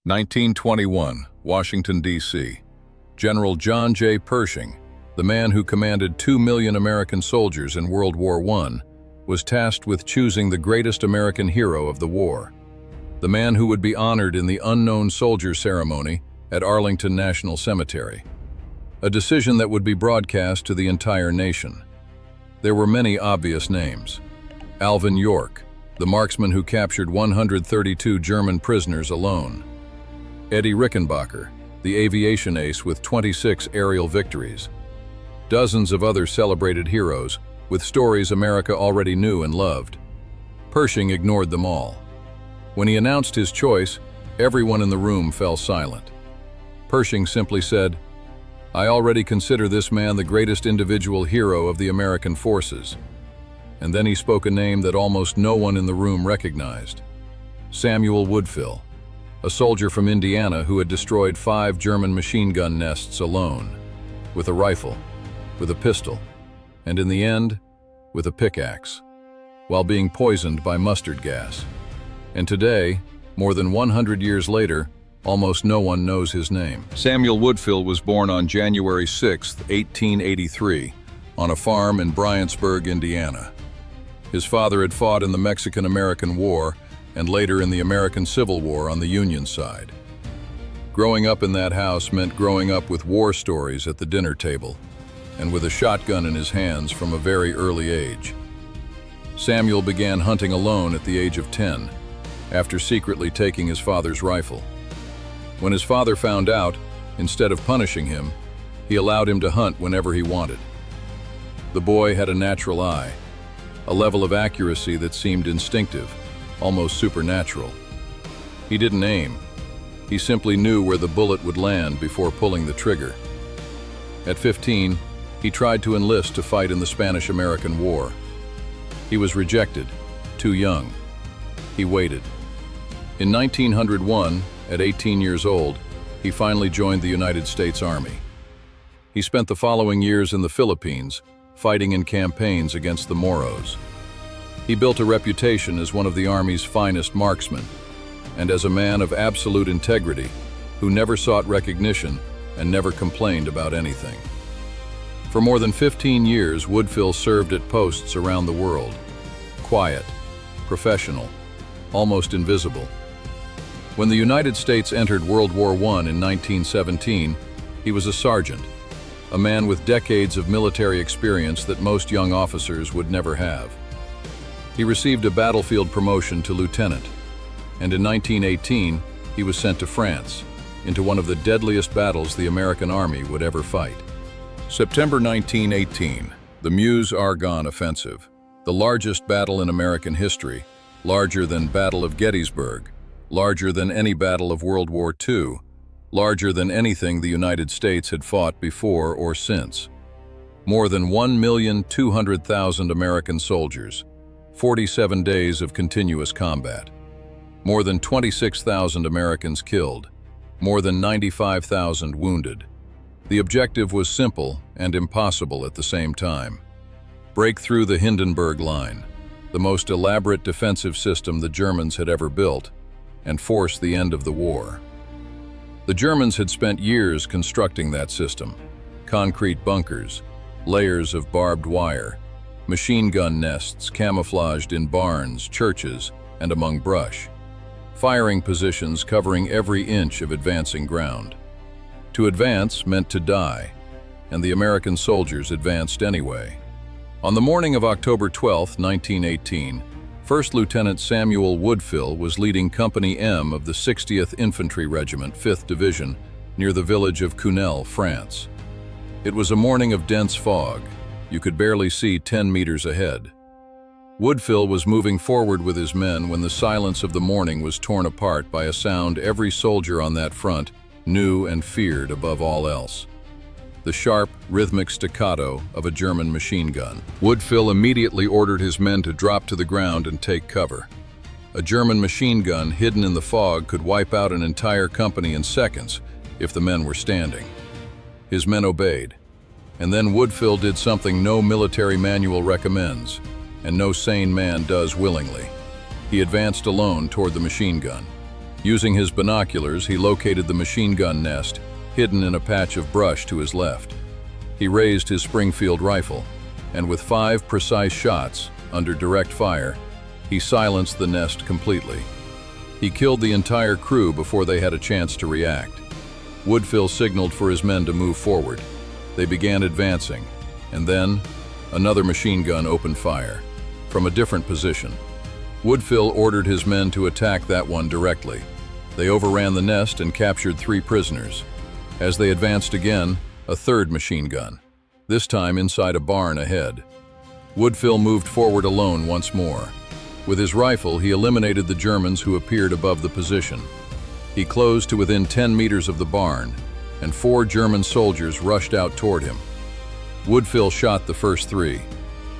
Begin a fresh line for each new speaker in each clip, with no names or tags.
1921, Washington, D.C. General John J. Pershing, the man who commanded 2 million American soldiers in World War I, was tasked with choosing the greatest American hero of the war. The man who would be honored in the Unknown Soldier ceremony at Arlington National Cemetery. A decision that would be broadcast to the entire nation. There were many obvious names. Alvin York, the marksman who captured 132 German prisoners alone. Eddie Rickenbacker, the aviation ace with 26 aerial victories. Dozens of other celebrated heroes with stories America already knew and loved. Pershing ignored them all. When he announced his choice, everyone in the room fell silent. Pershing simply said, "I already consider this man the greatest individual hero of the American forces." And then he spoke a name that almost no one in the room recognized. Samuel Woodfill, a soldier from Indiana who had destroyed 5 German machine gun nests alone, with a rifle, with a pistol, and in the end, with a pickaxe, while being poisoned by mustard gas. And today, more than 100 years later, almost no one knows his name. Samuel Woodfill was born on January 6, 1883, on a farm in Bryantsburg, Indiana. His father had fought in the Mexican-American War and later in the American Civil War on the Union side. Growing up in that house meant growing up with war stories at the dinner table and with a shotgun in his hands from a very early age. Samuel began hunting alone at the age of 10, after secretly taking his father's rifle. When his father found out, instead of punishing him, he allowed him to hunt whenever he wanted. The boy had a natural eye, a level of accuracy that seemed instinctive, almost supernatural. He didn't aim. He simply knew where the bullet would land before pulling the trigger. At 15, he tried to enlist to fight in the Spanish-American War. He was rejected, too young. He waited. In 1901, at 18 years old, he finally joined the United States Army. He spent the following years in the Philippines, fighting in campaigns against the Moros. He built a reputation as one of the Army's finest marksmen, and as a man of absolute integrity, who never sought recognition and never complained about anything. For more than 15 years, Woodfill served at posts around the world. Quiet, professional, almost invisible. When the United States entered World War I in 1917, he was a sergeant, a man with decades of military experience that most young officers would never have. He received a battlefield promotion to lieutenant, and in 1918, he was sent to France, into one of the deadliest battles the American Army would ever fight. September 1918, the Meuse Argonne Offensive, the largest battle in American history, larger than Battle of Gettysburg, larger than any battle of World War II, larger than anything the United States had fought before or since. More than 1,200,000 American soldiers, 47 days of continuous combat. More than 26,000 Americans killed, more than 95,000 wounded. The objective was simple and impossible at the same time. Break through the Hindenburg Line, the most elaborate defensive system the Germans had ever built, and force the end of the war. The Germans had spent years constructing that system: concrete bunkers, layers of barbed wire, machine gun nests camouflaged in barns, churches, and among brush, firing positions covering every inch of advancing ground. To advance meant to die, and the American soldiers advanced anyway. On the morning of October 12, 1918, First Lieutenant Samuel Woodfill was leading Company M of the 60th Infantry Regiment, 5th Division, near the village of Cunel, France. It was a morning of dense fog. You could barely see 10 meters ahead. Woodfill was moving forward with his men when the silence of the morning was torn apart by a sound every soldier on that front knew and feared above all else: the sharp, rhythmic staccato of a German machine gun. Woodfill immediately ordered his men to drop to the ground and take cover. A German machine gun hidden in the fog could wipe out an entire company in seconds if the men were standing. His men obeyed, and then Woodfill did something no military manual recommends, and no sane man does willingly. He advanced alone toward the machine gun. Using his binoculars, he located the machine gun nest, hidden in a patch of brush to his left. He raised his Springfield rifle, and with 5 precise shots, under direct fire, he silenced the nest completely. He killed the entire crew before they had a chance to react. Woodfill signaled for his men to move forward. They began advancing, and then another machine gun opened fire, from a different position. Woodfill ordered his men to attack that one directly. They overran the nest and captured 3 prisoners. As they advanced again, a third machine gun, this time inside a barn ahead. Woodfill moved forward alone once more. With his rifle, he eliminated the Germans who appeared above the position. He closed to within 10 meters of the barn, and 4 German soldiers rushed out toward him. Woodfill shot the first 3.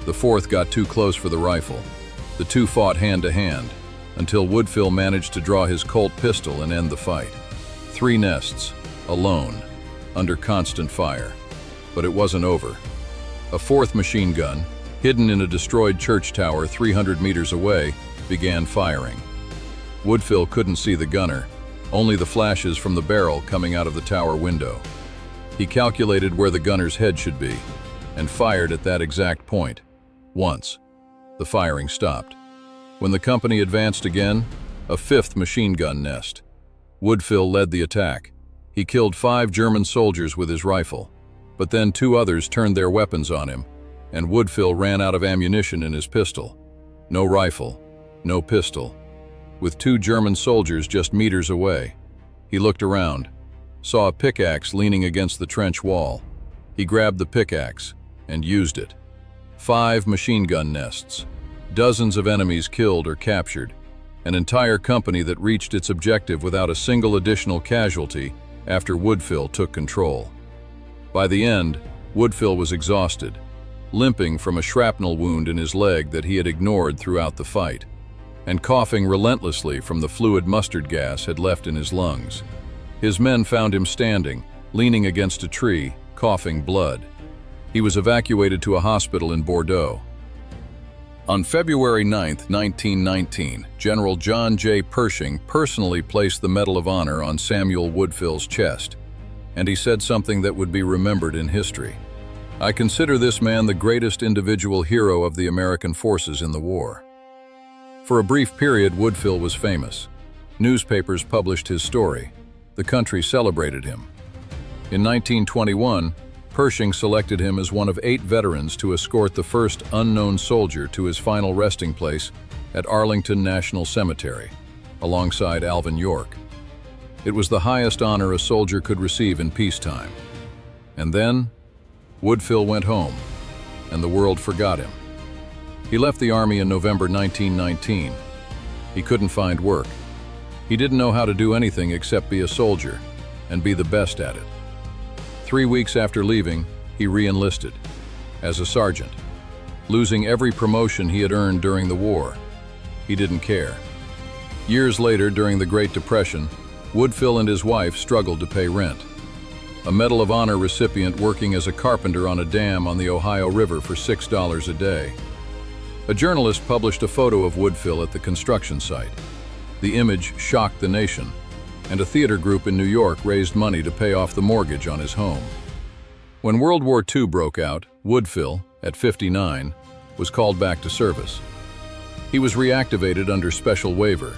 The 4th got too close for the rifle. The 2 fought hand-to-hand, until Woodfill managed to draw his Colt pistol and end the fight. 3 nests, alone, under constant fire. But it wasn't over. A 4th machine gun, hidden in a destroyed church tower 300 meters away, began firing. Woodfill couldn't see the gunner, only the flashes from the barrel coming out of the tower window. He calculated where the gunner's head should be, and fired at that exact point. Once. The firing stopped. When the company advanced again, a 5th machine gun nest. Woodfill led the attack. He killed 5 German soldiers with his rifle, but then 2 others turned their weapons on him, and Woodfill ran out of ammunition in his pistol. No rifle, no pistol. With 2 German soldiers just meters away, he looked around, saw a pickaxe leaning against the trench wall. He grabbed the pickaxe and used it. 5 machine gun nests, dozens of enemies killed or captured, an entire company that reached its objective without a single additional casualty after Woodfill took control. By the end, Woodfill was exhausted, limping from a shrapnel wound in his leg that he had ignored throughout the fight, and coughing relentlessly from the fluid mustard gas had left in his lungs. His men found him standing, leaning against a tree, coughing blood. He was evacuated to a hospital in Bordeaux. On February 9, 1919, General John J. Pershing personally placed the Medal of Honor on Samuel Woodfill's chest, and he said something that would be remembered in history. "I consider this man the greatest individual hero of the American forces in the war." For a brief period, Woodfill was famous. Newspapers published his story. The country celebrated him. In 1921, Pershing selected him as one of 8 veterans to escort the first unknown soldier to his final resting place at Arlington National Cemetery, alongside Alvin York. It was the highest honor a soldier could receive in peacetime. And then, Woodfill went home, and the world forgot him. He left the Army in November 1919. He couldn't find work. He didn't know how to do anything except be a soldier, and be the best at it. 3 weeks after leaving, he re-enlisted as a sergeant, losing every promotion he had earned during the war. He didn't care. Years later, during the Great Depression, Woodfill and his wife struggled to pay rent. A Medal of Honor recipient working as a carpenter on a dam on the Ohio River for $6 a day. A journalist published a photo of Woodfill at the construction site. The image shocked the nation, and a theater group in New York raised money to pay off the mortgage on his home. When World War II broke out, Woodfill, at 59, was called back to service. He was reactivated under special waiver.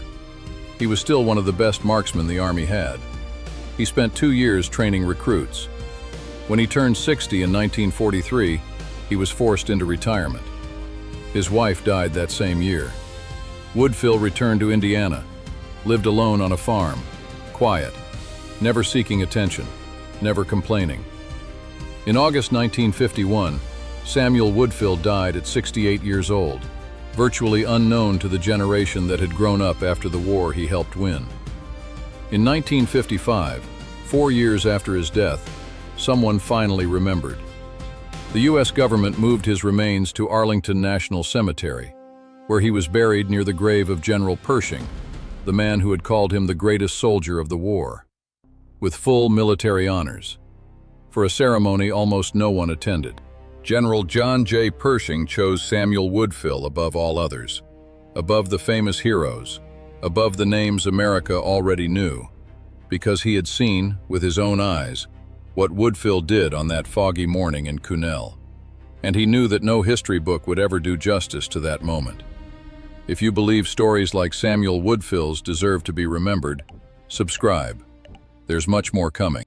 He was still one of the best marksmen the Army had. He spent 2 years training recruits. When he turned 60 in 1943, he was forced into retirement. His wife died that same year. Woodfill returned to Indiana, lived alone on a farm, quiet, never seeking attention, never complaining. In August 1951, Samuel Woodfill died at 68 years old, virtually unknown to the generation that had grown up after the war he helped win. In 1955, 4 years after his death, someone finally remembered. The U.S. government moved his remains to Arlington National Cemetery, where he was buried near the grave of General Pershing, the man who had called him the greatest soldier of the war, with full military honors. For a ceremony almost no one attended. General John J. Pershing chose Samuel Woodfill above all others, above the famous heroes, above the names America already knew, because he had seen, with his own eyes, what Woodfill did on that foggy morning in Cunel. And he knew that no history book would ever do justice to that moment. If you believe stories like Samuel Woodfill's deserve to be remembered, subscribe. There's much more coming.